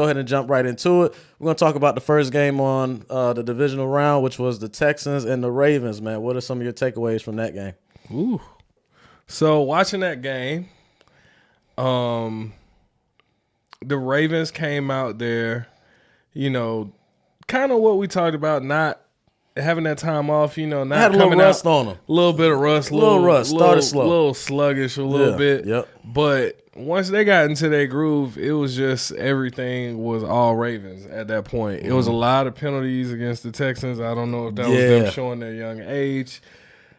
Go ahead and jump right into it. We're going to talk about the first game on the divisional round, which was the Texans and the Ravens, man. What are some of your takeaways from that game? Ooh. So watching that game, the Ravens came out there, kind of what we talked about, not having that time off, not had a little rust on them. A little bit of rust. Started slow. A little sluggish a little bit. Yep. But once they got into their groove, it was just everything was all Ravens at that point. It was a lot of penalties against the Texans. I don't know if that was them showing their young age.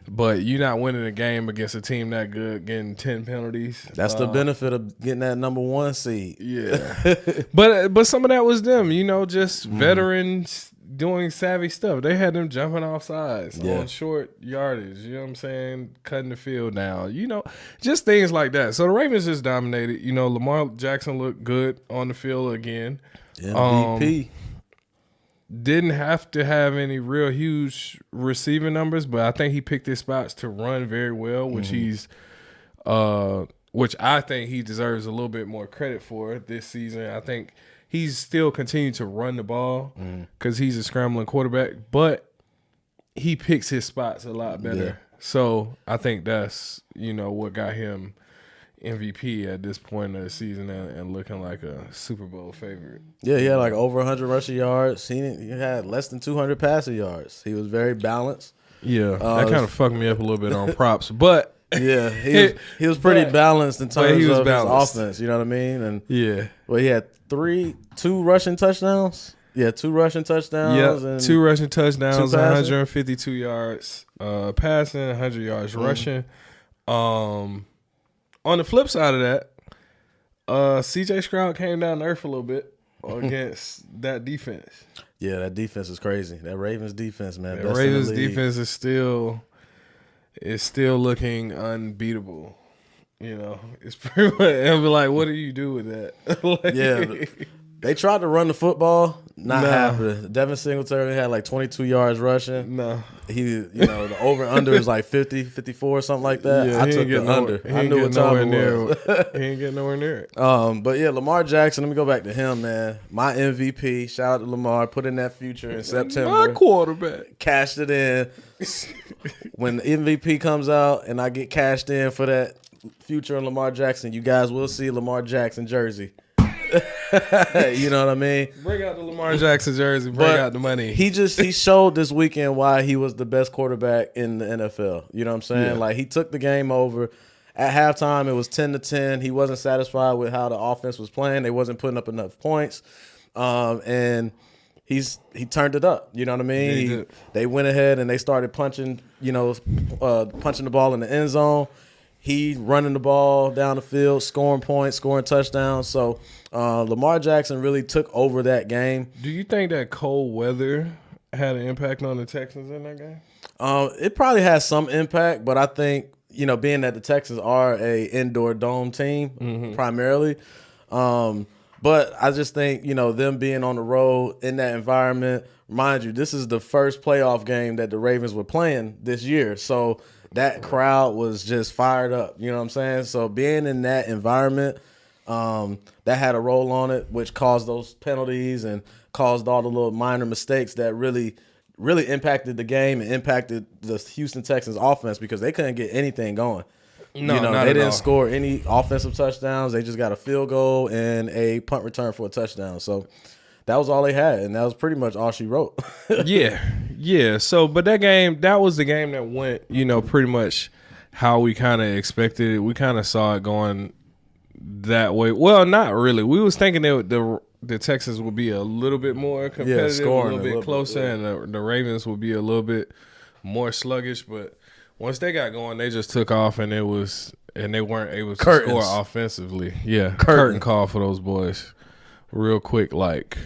But you're not winning a game against a team that good, getting 10 penalties. That's the benefit of getting that number 1 seed. Yeah. but some of that was them, just veterans doing savvy stuff. They had them jumping off sides on short yardage, you know what I'm saying? Cutting the field down, just things like that. So the Ravens just dominated. Lamar Jackson looked good on the field again. MVP. Didn't have to have any real huge receiving numbers, but I think he picked his spots to run very well, which which I think he deserves a little bit more credit for this season. I think he's still continuing to run the ball because he's a scrambling quarterback, but he picks his spots a lot better. Yeah. So I think that's, what got him MVP at this point of the season and looking like a Super Bowl favorite. Yeah, he had like over 100 rushing yards. He had less than 200 passing yards. He was very balanced. Yeah, that kind of fucked me up a little bit on props, but yeah, he was pretty balanced in terms of his offense. You know what I mean? And he had two rushing touchdowns. Yeah, 2 rushing touchdowns. Yeah, 2 rushing touchdowns, 152 yards passing, 100 yards rushing. On the flip side of that, C.J. Stroud came down to earth a little bit against that defense. Yeah, that defense is crazy. That Ravens defense, man. The Ravens defense is still looking unbeatable. It's pretty much, I'll be like, what do you do with that? They tried to run the football, not happening. Devin Singletary had like 22 yards rushing. No. The over-under is like 50, 54, something like that. Yeah, I took the under. I knew what time it was. He ain't getting nowhere near it. But yeah, Lamar Jackson, let me go back to him, man. My MVP, shout out to Lamar, put in that future in September. My quarterback. Cashed it in. When the MVP comes out and I get cashed in for that future in Lamar Jackson, you guys will see Lamar Jackson jersey. You know what I mean? Bring out the Lamar Jackson jersey. Bring out the money. He showed this weekend why he was the best quarterback in the NFL. You know what I'm saying? Yeah. Like, he took the game over. At halftime, it was 10-10. He wasn't satisfied with how the offense was playing. They wasn't putting up enough points, and he turned it up. You know what I mean? They went ahead and they started punching. Punching the ball in the end zone. He running the ball down the field, scoring points, scoring touchdowns. So Lamar Jackson really took over that game. Do you think that cold weather had an impact on the Texans in that game? It probably has some impact, but I think, being that the Texans are a indoor dome team primarily, but I just think, them being on the road in that environment, mind you, this is the first playoff game that the Ravens were playing this year. So that crowd was just fired up. You know what I'm saying? So being in that environment, that had a role on it, which caused those penalties and caused all the little minor mistakes that really impacted the game and impacted the Houston Texans offense because they couldn't get anything going. No, they didn't score any offensive touchdowns. They just got a field goal and a punt return for a touchdown. So that was all they had, and that was pretty much all she wrote. Yeah. So, but that was the game that went, pretty much how we kind of expected it. We kind of saw it going that way. Well, not really. We was thinking the Texans would be a little bit more competitive, scoring a little bit closer, and the Ravens would be a little bit more sluggish. But once they got going, they just took off, and they weren't able to score offensively. Yeah, curtain call for those boys, real quick, like.